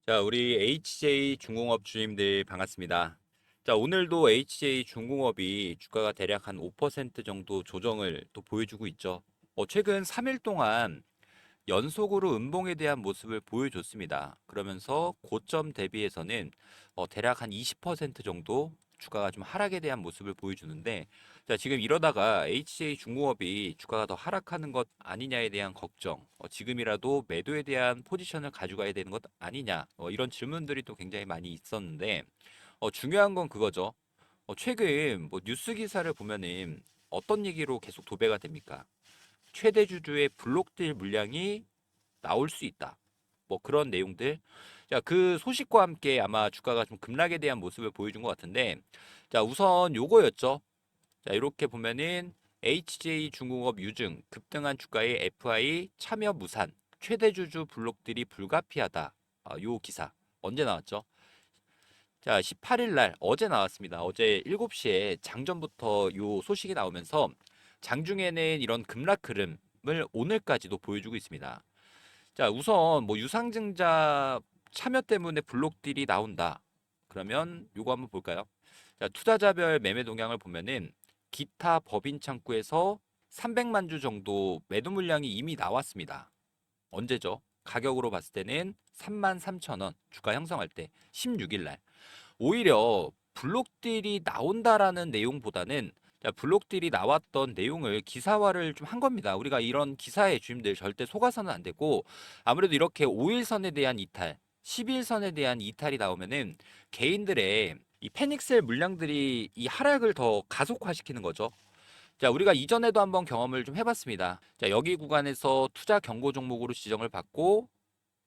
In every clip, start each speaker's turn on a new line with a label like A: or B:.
A: 자, 우리 HJ 중공업 주임들 반갑습니다. 자, 오늘도 HJ 중공업이 주가가 대략 한 5% 정도 조정을 또 보여주고 있죠. 최근 3일 동안 연속으로 음봉에 대한 모습을 보여줬습니다. 그러면서 고점 대비해서는 대략 한 20% 정도 주가가 좀 하락에 대한 모습을 보여주는데, 자, 지금 이러다가 HJ 중공업이 주가가 더 하락하는 것 아니냐에 대한 걱정, 지금이라도 매도에 대한 포지션을 가져가야 되는 것 아니냐, 이런 질문들이 또 굉장히 많이 있었는데, 중요한 건 그거죠. 최근 뭐 뉴스 기사를 보면은 어떤 얘기로 계속 도배가 됩니까? 최대 주주의 블록딜 물량이 나올 수 있다. 뭐 그런 내용들. 자, 그 소식과 함께 아마 주가가 좀 급락에 대한 모습을 보여준 것 같은데, 자, 우선 요거였죠. 자, 이렇게 보면은 HJ 중공업 유증 급등한 주가의 FI 참여 무산 최대 주주 블록들이 불가피하다. 요 기사 언제 나왔죠? 자, 18일 날 어제 나왔습니다. 어제 7시에 장전부터 요 소식이 나오면서 장중에는 이런 급락 흐름을 오늘까지도 보여주고 있습니다. 자, 우선 뭐 유상증자 참여 때문에 블록딜이 나온다. 그러면 요거 한번 볼까요? 자, 투자자별 매매 동향을 보면은 기타 법인 창구에서 300만 주 정도 매도 물량이 이미 나왔습니다. 언제죠? 가격으로 봤을 때는 33,000원 주가 형성할 때 16일 날. 오히려 블록딜이 나온다라는 내용보다는 자, 블록딜이 나왔던 내용을 기사화를 좀 한 겁니다. 우리가 이런 기사의 주임들 절대 속아서는 안 되고 아무래도 이렇게 5일선에 대한 이탈, 10일선에 대한 이탈이 나오면은 개인들의 이 패닉셀 물량들이 이 하락을 더 가속화시키는 거죠. 자, 우리가 이전에도 한번 경험을 좀 해봤습니다. 자, 여기 구간에서 투자 경고 종목으로 지정을 받고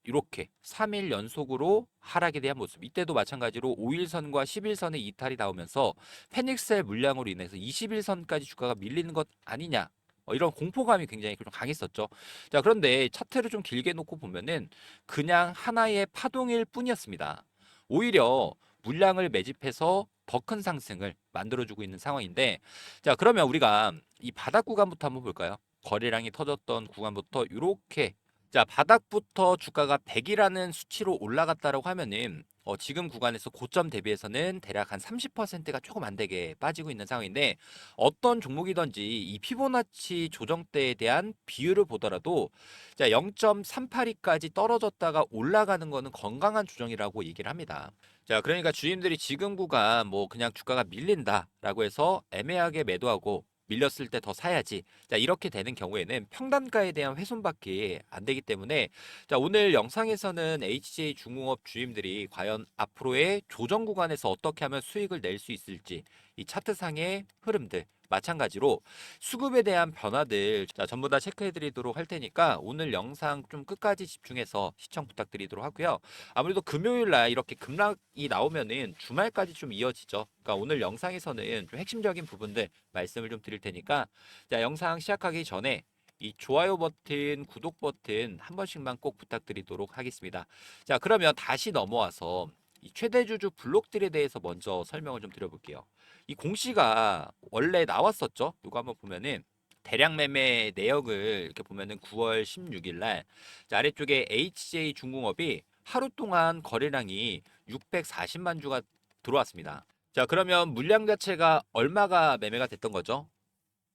A: 이렇게 3일 연속으로 하락에 대한 모습. 이때도 마찬가지로 5일선과 10일선의 이탈이 나오면서 페닉셀 물량으로 인해서 21선까지 주가가 밀리는 것 아니냐. 이런 공포감이 굉장히 좀 강했었죠. 자, 그런데 차트를 좀 길게 놓고 보면은 그냥 하나의 파동일 뿐이었습니다. 오히려 물량을 매집해서 더 큰 상승을 만들어주고 있는 상황인데, 자, 그러면 우리가 이 바닥 구간부터 한번 볼까요? 거래량이 터졌던 구간부터 이렇게 자, 바닥부터 주가가 100이라는 수치로 올라갔다라고 하면은 지금 구간에서 고점 대비해서는 대략 한 30%가 조금 안 되게 빠지고 있는 상황인데 어떤 종목이든지 이 피보나치 조정대에 대한 비율을 보더라도 자, 0.382까지 떨어졌다가 올라가는 거는 건강한 조정이라고 얘기를 합니다. 자, 그러니까 주임들이 지금 구간 뭐 그냥 주가가 밀린다라고 해서 애매하게 매도하고 밀렸을 때 더 사야지. 자, 이렇게 되는 경우에는 평단가에 대한 훼손밖에 안 되기 때문에 자, 오늘 영상에서는 HJ 중공업 주임들이 과연 앞으로의 조정 구간에서 어떻게 하면 수익을 낼 수 있을지 이 차트상의 흐름들 마찬가지로 수급에 대한 변화들 자, 전부 다 체크해 드리도록 할 테니까 오늘 영상 좀 끝까지 집중해서 시청 부탁드리도록 하고요. 아무래도 금요일 날 이렇게 급락이 나오면은 주말까지 좀 이어지죠. 그러니까 오늘 영상에서는 좀 핵심적인 부분들 말씀을 좀 드릴 테니까 자, 영상 시작하기 전에 이 좋아요 버튼, 구독 버튼 한 번씩만 꼭 부탁드리도록 하겠습니다. 자, 그러면 다시 넘어와서 이 최대주주 블록들에 대해서 먼저 설명을 좀 드려볼게요. 이 공시가 원래 나왔었죠. 이거 한번 보면은 대량 매매 내역을 이렇게 보면은 9월 16일 날 아래쪽에 HJ 중공업이 하루 동안 거래량이 640만 주가 들어왔습니다. 자, 그러면 물량 자체가 얼마가 매매가 됐던 거죠?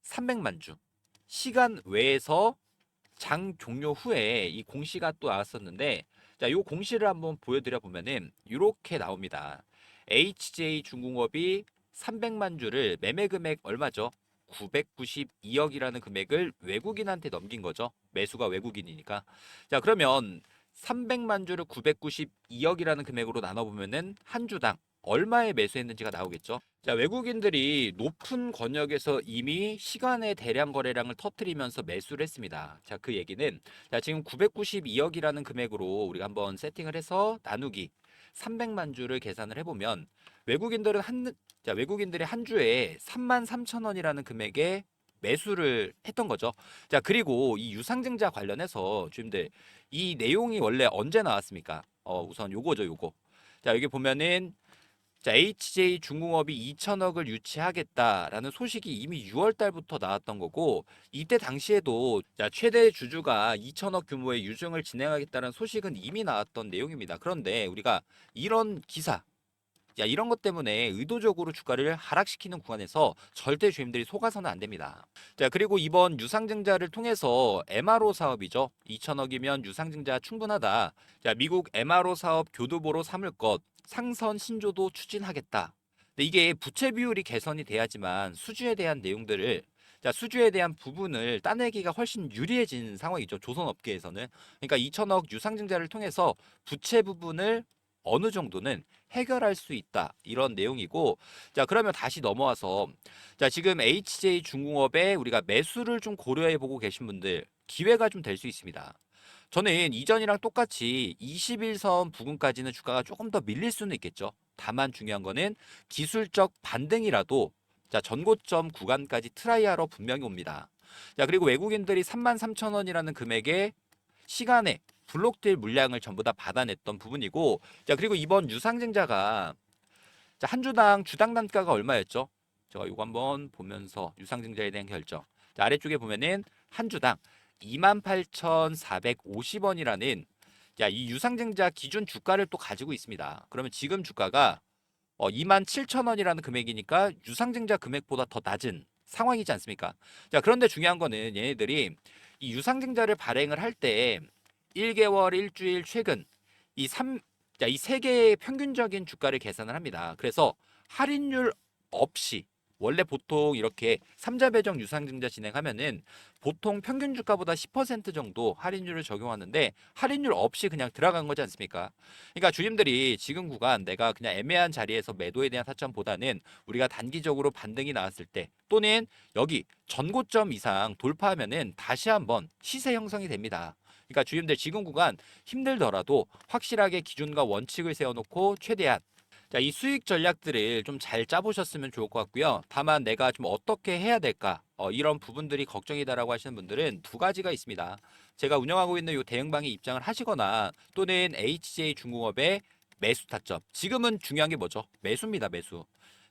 A: 300만 주. 시간 외에서 장 종료 후에 이 공시가 또 나왔었는데, 자, 요 공시를 한번 보여드려 보면은 이렇게 나옵니다. HJ 중공업이 300만 주를 매매 금액 얼마죠? 992억이라는 금액을 외국인한테 넘긴 거죠. 매수가 외국인이니까. 자, 그러면 300만 주를 992억이라는 금액으로 나눠보면은 한 주당 얼마에 매수했는지가 나오겠죠. 자, 외국인들이 높은 권역에서 이미 시간의 대량 거래량을 터뜨리면서 매수를 했습니다. 자, 그 얘기는 자, 지금 992억이라는 금액으로 우리가 한번 세팅을 해서 나누기 300만 주를 계산을 해보면 외국인들은 외국인들이 한 주에 3만 3천 원이라는 금액에 매수를 했던 거죠. 자, 그리고 이 유상증자 관련해서 주임들 이 내용이 원래 언제 나왔습니까? 우선 요거죠, 요거. 자, 여기 보면은 자, HJ중공업이 2천억을 유치하겠다라는 소식이 이미 6월 달부터 나왔던 거고, 이때 당시에도 자, 최대 주주가 2천억 규모의 유증을 진행하겠다는 소식은 이미 나왔던 내용입니다. 그런데 우리가 이런 기사, 이런 것 때문에 의도적으로 주가를 하락시키는 구간에서 절대 주임들이 속아서는 안 됩니다. 자, 그리고 이번 유상증자를 통해서 MRO 사업이죠. 2천억이면 유상증자 충분하다. 자, 미국 MRO 사업 교두보로 삼을 것, 상선 신조도 추진하겠다. 근데 이게 부채 비율이 개선이 돼야지만 수주에 대한 내용들을 수주에 대한 부분을 따내기가 훨씬 유리해진 상황이죠. 조선업계에서는. 그러니까 2천억 유상증자를 통해서 부채 부분을 어느 정도는 해결할 수 있다. 이런 내용이고, 자, 그러면 다시 넘어와서, 자, 지금 HJ 중공업에 우리가 매수를 좀 고려해 보고 계신 분들, 기회가 좀 될 수 있습니다. 저는 이전이랑 똑같이 21선 부근까지는 주가가 조금 더 밀릴 수는 있겠죠. 다만 중요한 거는 기술적 반등이라도 자, 전고점 구간까지 트라이하러 분명히 옵니다. 자, 그리고 외국인들이 33,000원이라는 금액에 시간에 블록딜 물량을 전부 다 받아냈던 부분이고, 자, 그리고 이번 유상증자가 자, 한 주당 주당 단가가 얼마였죠? 제가 이거 한번 보면서 유상증자에 대한 결정. 자, 아래쪽에 보면은 한 주당 28,450원이라는 이 유상증자 기준 주가를 또 가지고 있습니다. 그러면 지금 주가가 27,000원이라는 금액이니까 유상증자 금액보다 더 낮은 상황이지 않습니까? 자, 그런데 중요한 거는 얘네들이 이 유상증자를 발행을 할 때 1개월, 일주일, 최근 이 3, 이 세 개의 평균적인 주가를 계산을 합니다. 그래서 할인율 없이 원래 보통 이렇게 삼자 배정 유상증자 진행하면은 보통 평균 주가보다 10% 정도 할인율을 적용하는데 할인율 없이 그냥 들어간 거지 않습니까? 그러니까 주님들이 지금 구간 내가 그냥 애매한 자리에서 매도에 대한 타점보다는 우리가 단기적으로 반등이 나왔을 때 또는 여기 전고점 이상 돌파하면은 다시 한번 시세 형성이 됩니다. 그러니까 주님들 지금 구간 힘들더라도 확실하게 기준과 원칙을 세워놓고 최대한 이 수익 전략들을 좀 잘 짜보셨으면 좋을 것 같고요. 다만 내가 좀 어떻게 해야 될까? 이런 부분들이 걱정이다라고 하시는 분들은 두 가지가 있습니다. 제가 운영하고 있는 이 대응방에 입장을 하시거나 또는 HJ 중공업의 매수 타점. 지금은 중요한 게 뭐죠? 매수입니다, 매수.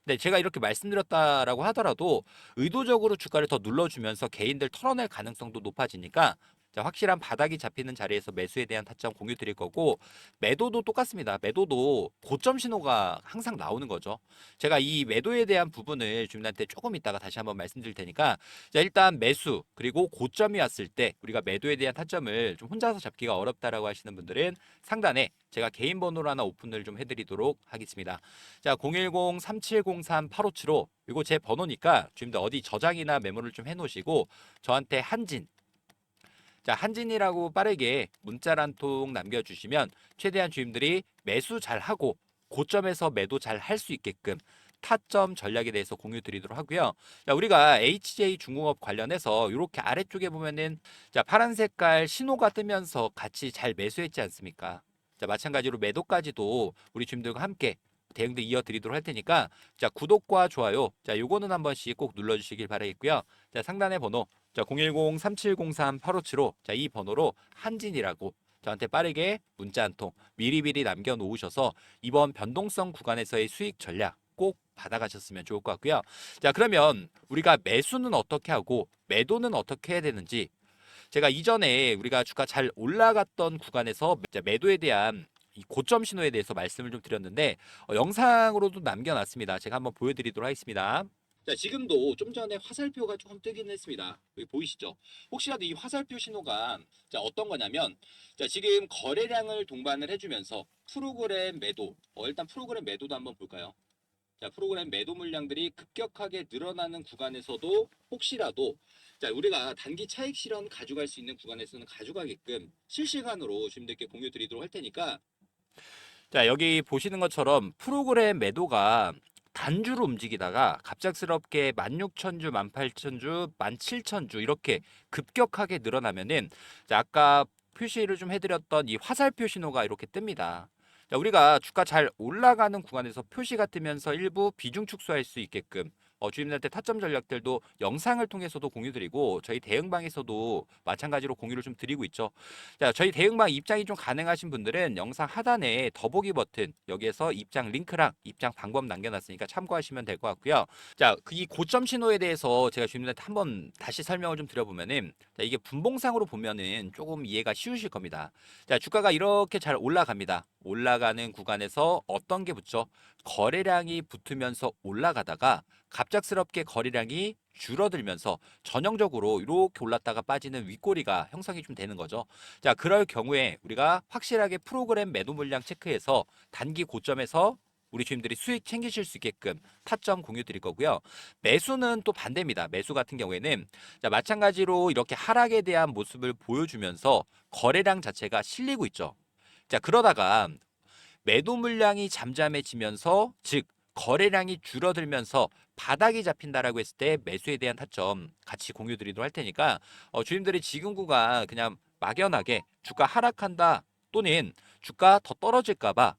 A: 근데 제가 이렇게 말씀드렸다라고 하더라도 의도적으로 주가를 더 눌러주면서 개인들 털어낼 가능성도 높아지니까 자, 확실한 바닥이 잡히는 자리에서 매수에 대한 타점 공유 드릴 거고 매도도 똑같습니다. 매도도 고점 신호가 항상 나오는 거죠. 제가 이 매도에 대한 부분을 주민한테 조금 이따가 다시 한번 말씀드릴 테니까 자, 일단 매수 그리고 고점이 왔을 때 우리가 매도에 대한 타점을 좀 혼자서 잡기가 어렵다라고 하시는 분들은 상단에 제가 개인 번호로 하나 오픈을 좀 해드리도록 하겠습니다. 자, 010-3703-8575 이거 제 번호니까 주민들 어디 저장이나 메모를 좀 해놓으시고 저한테 한진 자, 한진이라고 빠르게 문자 한 통 남겨주시면 최대한 주임들이 매수 잘 하고 고점에서 매도 잘 할 수 있게끔 타점 전략에 대해서 공유 드리도록 하고요. 자, 우리가 HJ 중공업 관련해서 이렇게 아래쪽에 보면은 자, 파란 색깔 신호가 뜨면서 같이 잘 매수했지 않습니까? 자, 마찬가지로 매도까지도 우리 주임들과 함께 대응도 이어드리도록 할 테니까 자, 구독과 좋아요 자, 요거는 한 번씩 꼭 눌러주시길 바라겠고요. 자, 상단의 번호 자, 010-3703-8575 자, 이 번호로 한진이라고 저한테 빠르게 문자 한 통 미리미리 남겨놓으셔서 이번 변동성 구간에서의 수익 전략 꼭 받아가셨으면 좋을 것 같고요. 자, 그러면 우리가 매수는 어떻게 하고 매도는 어떻게 해야 되는지 제가 이전에 우리가 주가 잘 올라갔던 구간에서 매도에 대한 이 고점 신호에 대해서 말씀을 좀 드렸는데 영상으로도 남겨놨습니다. 제가 한번 보여드리도록 하겠습니다. 자, 지금도 좀 전에 화살표가 조금 뜨긴 했습니다. 여기 보이시죠? 혹시라도 이 화살표 신호가 자, 어떤 거냐면 자, 지금 거래량을 동반을 해주면서 프로그램 매도 일단 프로그램 매도도 한번 볼까요? 자, 프로그램 매도 물량들이 급격하게 늘어나는 구간에서도 혹시라도 자, 우리가 단기 차익 실현 가져갈 수 있는 구간에서는 가져가게끔 실시간으로 주님들께 공유 드리도록 할 테니까 자, 여기 보시는 것처럼 프로그램 매도가 단주로 움직이다가 갑작스럽게 16,000주, 18,000주, 17,000주 이렇게 급격하게 늘어나면은 자, 아까 표시를 좀 해드렸던 이 화살표 신호가 이렇게 뜹니다. 자, 우리가 주가 잘 올라가는 구간에서 표시가 뜨면서 일부 비중 축소할 수 있게끔 주임들한테 타점 전략들도 영상을 통해서도 공유드리고 저희 대응방에서도 마찬가지로 공유를 좀 드리고 있죠. 자, 저희 대응방 입장이 좀 가능하신 분들은 영상 하단에 더보기 버튼 여기에서 입장 링크랑 입장 방법 남겨놨으니까 참고하시면 될 것 같고요. 자, 이 고점 신호에 대해서 제가 주임들한테 한번 다시 설명을 좀 드려보면은, 자, 이게 분봉상으로 보면은 조금 이해가 쉬우실 겁니다. 자, 주가가 이렇게 잘 올라갑니다. 올라가는 구간에서 어떤 게 붙죠? 거래량이 붙으면서 올라가다가 갑작스럽게 거래량이 줄어들면서 전형적으로 이렇게 올랐다가 빠지는 윗꼬리가 형성이 좀 되는 거죠. 자, 그럴 경우에 우리가 확실하게 프로그램 매도 물량 체크해서 단기 고점에서 우리 주임들이 수익 챙기실 수 있게끔 타점 공유 드릴 거고요. 매수는 또 반대입니다. 매수 같은 경우에는, 자, 마찬가지로 이렇게 하락에 대한 모습을 보여주면서 거래량 자체가 실리고 있죠. 자, 그러다가 매도 물량이 잠잠해지면서, 즉 거래량이 줄어들면서 바닥이 잡힌다라고 했을 때 매수에 대한 타점 같이 공유 드리도록 할 테니까, 주임들이 지금 구간 그냥 막연하게 주가 하락한다 또는 주가 더 떨어질까 봐,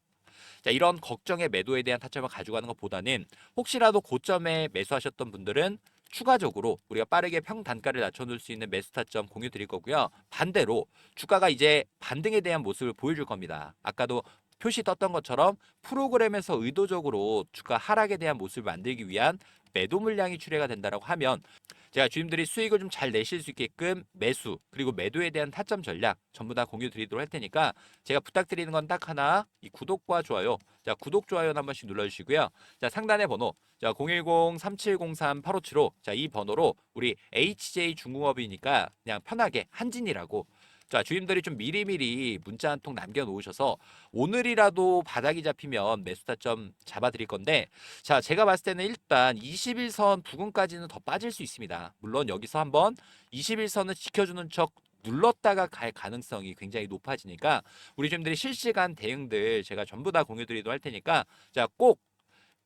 A: 자, 이런 걱정의 매도에 대한 타점을 가져가는 것보다는, 혹시라도 고점에 매수하셨던 분들은 추가적으로 우리가 빠르게 평단가를 낮춰놓을 수 있는 매수 타점 공유 드릴 거고요. 반대로 주가가 이제 반등에 대한 모습을 보여줄 겁니다. 아까도 표시 떴던 것처럼 프로그램에서 의도적으로 주가 하락에 대한 모습을 만들기 위한 매도 물량이 출회가 된다라고 하면, 제가 주임들이 수익을 좀 잘 내실 수 있게끔 매수 그리고 매도에 대한 타점 전략 전부 다 공유 드리도록 할 테니까, 제가 부탁드리는 건 딱 하나, 이 구독과 좋아요. 자, 구독 좋아요는 한 번씩 눌러주시고요. 자, 상단의 번호, 자, 010-3703-8575, 자, 이 번호로 우리 HJ 중공업이니까 그냥 편하게 한진이라고, 자, 주임들이 좀 미리미리 문자 한 통 남겨놓으셔서 오늘이라도 바닥이 잡히면 매수 타점 잡아드릴 건데, 자, 제가 봤을 때는 일단 21선 부근까지는 더 빠질 수 있습니다. 물론 여기서 한번 21선을 지켜주는 척 눌렀다가 갈 가능성이 굉장히 높아지니까, 우리 주임들이 실시간 대응들 제가 전부 다 공유드리도록 할 테니까, 자, 꼭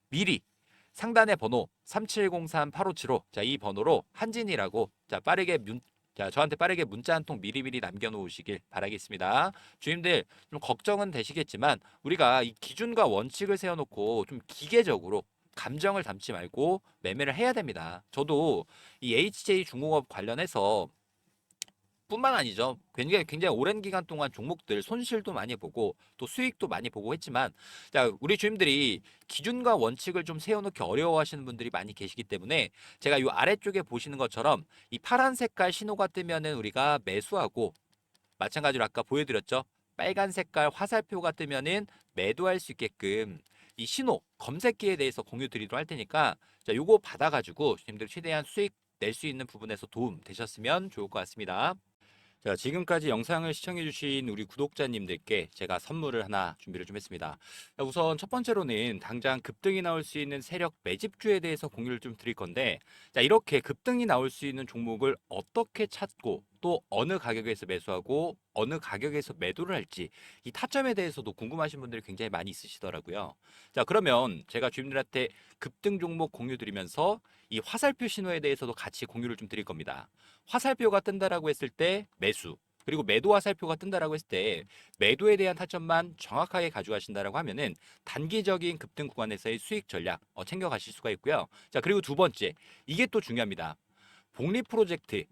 A: 미리 상단의 번호 3703-8575, 자, 이 번호로 한진이라고, 자, 자, 저한테 빠르게 문자 한 통 미리미리 남겨놓으시길 바라겠습니다. 주임들 좀 걱정은 되시겠지만, 우리가 이 기준과 원칙을 세워놓고 좀 기계적으로 감정을 담지 말고 매매를 해야 됩니다. 저도 이 HJ 중공업 관련해서 뿐만 아니죠. 굉장히 오랜 기간 동안 종목들 손실도 많이 보고 또 수익도 많이 보고 했지만, 자, 우리 주임들이 기준과 원칙을 좀 세워놓기 어려워하시는 분들이 많이 계시기 때문에, 제가 이 아래쪽에 보시는 것처럼 이 파란 색깔 신호가 뜨면은 우리가 매수하고, 마찬가지로 아까 보여드렸죠. 빨간 색깔 화살표가 뜨면은 매도할 수 있게끔 이 신호 검색기에 대해서 공유 드리도록 할 테니까, 자, 요거 받아가지고 주임들 최대한 수익 낼 수 있는 부분에서 도움 되셨으면 좋을 것 같습니다. 자, 지금까지 영상을 시청해주신 우리 구독자님들께 제가 선물을 하나 준비를 좀 했습니다. 자, 우선 첫 번째로는 당장 급등이 나올 수 있는 세력 매집주에 대해서 공유를 좀 드릴 건데, 자, 이렇게 급등이 나올 수 있는 종목을 어떻게 찾고 또 어느 가격에서 매수하고 어느 가격에서 매도를 할지, 이 타점에 대해서도 궁금하신 분들이 굉장히 많이 있으시더라고요. 자, 그러면 제가 주임들한테 급등 종목 공유 드리면서 이 화살표 신호에 대해서도 같이 공유를 좀 드릴 겁니다. 화살표가 뜬다라고 했을 때 매수, 그리고 매도 화살표가 뜬다라고 했을 때 매도에 대한 타점만 정확하게 가져가신다라고 하면은 단기적인 급등 구간에서의 수익 전략 챙겨 가실 수가 있고요. 자, 그리고 두 번째, 이게 또 중요합니다. 복리 프로젝트.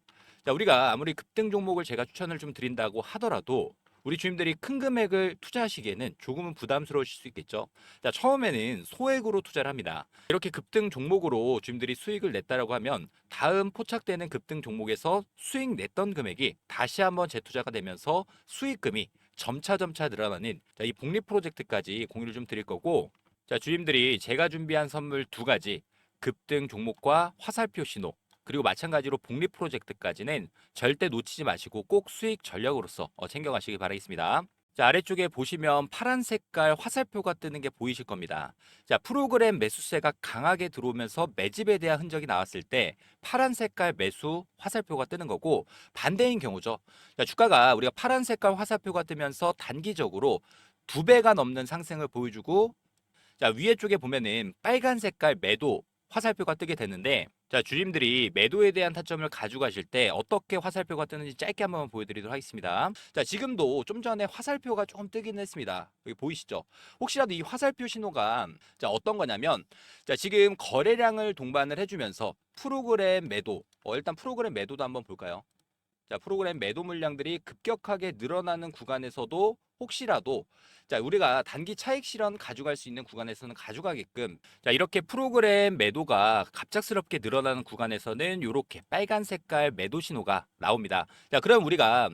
A: 자, 우리가 아무리 급등 종목을 제가 추천을 좀 드린다고 하더라도 우리 주임들이 큰 금액을 투자하시기에는 조금은 부담스러우실 수 있겠죠. 자, 처음에는 소액으로 투자를 합니다. 이렇게 급등 종목으로 주임들이 수익을 냈다라고 하면 다음 포착되는 급등 종목에서 수익 냈던 금액이 다시 한번 재투자가 되면서 수익금이 점차 늘어나는, 자, 이 복리 프로젝트까지 공유를 좀 드릴 거고, 자, 주임들이 제가 준비한 선물 두 가지, 급등 종목과 화살표 신호, 그리고 마찬가지로 복리 프로젝트까지는 절대 놓치지 마시고 꼭 수익 전략으로서 챙겨가시기 바라겠습니다. 자, 아래쪽에 보시면 파란 색깔 화살표가 뜨는 게 보이실 겁니다. 자, 프로그램 매수세가 강하게 들어오면서 매집에 대한 흔적이 나왔을 때 파란 색깔 매수 화살표가 뜨는 거고, 반대인 경우죠. 자, 주가가 우리가 파란 색깔 화살표가 뜨면서 단기적으로 2배가 넘는 상승을 보여주고, 자, 위에 쪽에 보면은 빨간 색깔 매도 화살표가 뜨게 되는데, 자, 주님들이 매도에 대한 타점을 가져가실 때 어떻게 화살표가 뜨는지 짧게 한번 보여드리도록 하겠습니다. 자, 지금도 좀 전에 화살표가 조금 뜨긴 했습니다. 여기 보이시죠? 혹시라도 이 화살표 신호가 자, 어떤 거냐면 자, 지금 거래량을 동반을 해주면서 프로그램 매도, 일단 프로그램 매도도 한번 볼까요? 자, 프로그램 매도 물량들이 급격하게 늘어나는 구간에서도 혹시라도 자, 우리가 단기 차익 실현 가져갈 수 있는 구간에서는 가져가게끔 자, 이렇게 프로그램 매도가 갑작스럽게 늘어나는 구간에서는 이렇게 빨간 색깔 매도 신호가 나옵니다. 자, 그럼 우리가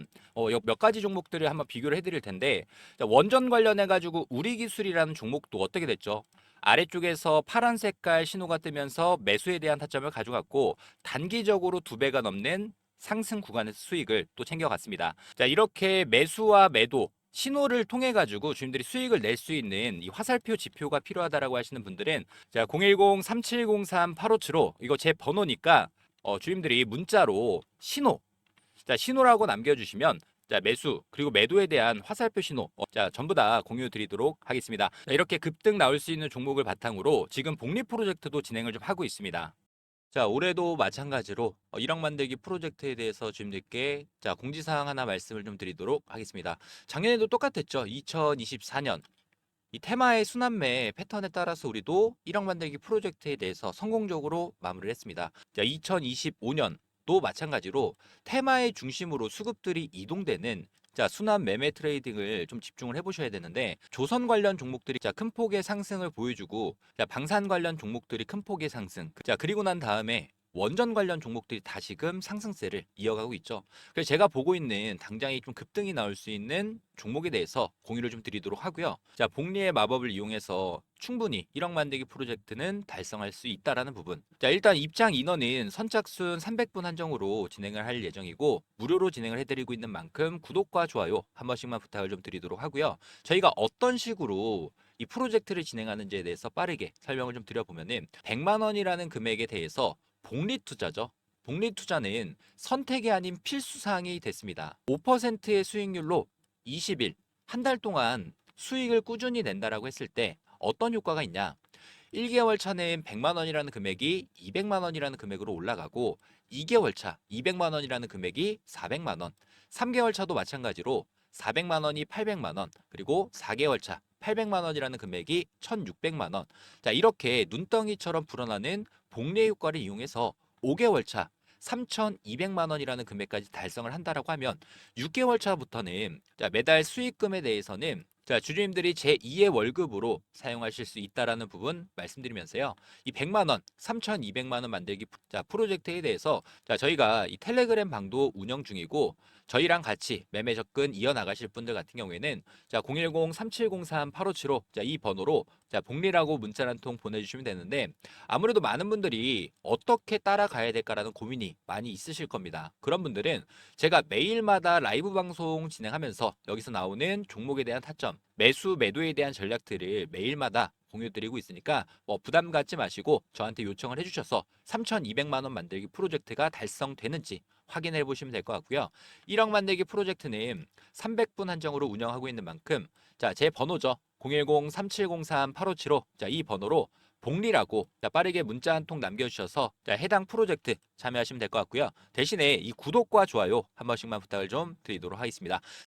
A: 몇 가지 종목들을 한번 비교를 해드릴 텐데 자, 원전 관련해 가지고 우리 기술이라는 종목도 어떻게 됐죠? 아래쪽에서 파란 색깔 신호가 뜨면서 매수에 대한 타점을 가져갔고 단기적으로 2배가 넘는 상승 구간에서 수익을 또 챙겨갔습니다. 자, 이렇게 매수와 매도 신호를 통해 가지고 주님들이 수익을 낼 수 있는 이 화살표 지표가 필요하다라고 하시는 분들은 자, 010-3703-8575 이거 제 번호니까 주님들이 문자로 신호 자, 신호라고 남겨주시면 자, 매수 그리고 매도에 대한 화살표 신호 자, 전부 다 공유 드리도록 하겠습니다. 자, 이렇게 급등 나올 수 있는 종목을 바탕으로 지금 복리 프로젝트도 진행을 좀 하고 있습니다. 자, 올해도 마찬가지로 1억 만들기 프로젝트에 대해서 주님들께 자, 공지사항 하나 말씀을 좀 드리도록 하겠습니다. 작년에도 똑같았죠. 2024년 이 테마의 순환매 패턴에 따라서 우리도 1억 만들기 프로젝트에 대해서 성공적으로 마무리를 했습니다. 자, 2025년도 마찬가지로 테마의 중심으로 수급들이 이동되는 자, 순환 매매 트레이딩을 좀 집중을 해보셔야 되는데 조선 관련 종목들이 자, 큰 폭의 상승을 보여주고 자, 방산 관련 종목들이 큰 폭의 상승 자, 그리고 난 다음에 원전 관련 종목들이 다시금 상승세를 이어가고 있죠. 그래서 제가 보고 있는 당장이 좀 급등이 나올 수 있는 종목에 대해서 공유를 좀 드리도록 하고요. 자, 복리의 마법을 이용해서 충분히 1억 만들기 프로젝트는 달성할 수 있다라는 부분. 자, 일단 입장 인원은 선착순 300분 한정으로 진행을 할 예정이고 무료로 진행을 해드리고 있는 만큼 구독과 좋아요 한 번씩만 부탁을 좀 드리도록 하고요. 저희가 어떤 식으로 이 프로젝트를 진행하는지에 대해서 빠르게 설명을 좀 드려보면은 100만 원이라는 금액에 대해서 복리 투자죠. 복리 투자는 선택이 아닌 필수 사항이 됐습니다. 5%의 수익률로 20일, 한 달 동안 수익을 꾸준히 낸다라고 했을 때 어떤 효과가 있냐? 1개월 차는 100만 원이라는 금액이 200만 원이라는 금액으로 올라가고 2개월 차 200만 원이라는 금액이 400만 원, 3개월 차도 마찬가지로 400만 원이 800만 원, 그리고 4개월 차 800만 원이라는 금액이 1,600만 원. 자, 이렇게 눈덩이처럼 불어나는 복리 효과를 이용해서 5개월 차 3,200만 원이라는 금액까지 달성을 한다라고 하면 6개월 차부터는 자, 매달 수익금에 대해서는 자, 주주님들이 제2의 월급으로 사용하실 수 있다라는 부분 말씀드리면서요. 이 100만 원, 3,200만 원 만들기 자, 프로젝트에 대해서 자, 저희가 이 텔레그램 방도 운영 중이고 저희랑 같이 매매 접근 이어나가실 분들 같은 경우에는 자, 010-3703-8575 자, 이 번호로 자, 복리라고 문자 한 통 보내주시면 되는데 아무래도 많은 분들이 어떻게 따라가야 될까라는 고민이 많이 있으실 겁니다. 그런 분들은 제가 매일마다 라이브 방송 진행하면서 여기서 나오는 종목에 대한 타점, 매수, 매도에 대한 전략들을 매일마다 공유드리고 있으니까 부담 갖지 마시고 저한테 요청을 해주셔서 3,200만 원 만들기 프로젝트가 달성되는지 확인해 보시면 될 것 같고요. 1억 만들기 프로젝트는 300분 한정으로 운영하고 있는 만큼 자, 제 번호죠. 010-3703-8575 자, 이 번호로 복리라고 자, 빠르게 문자 한 통 남겨주셔서 자, 해당 프로젝트 참여하시면 될 것 같고요. 대신에 이 구독과 좋아요 한 번씩만 부탁을 좀 드리도록 하겠습니다.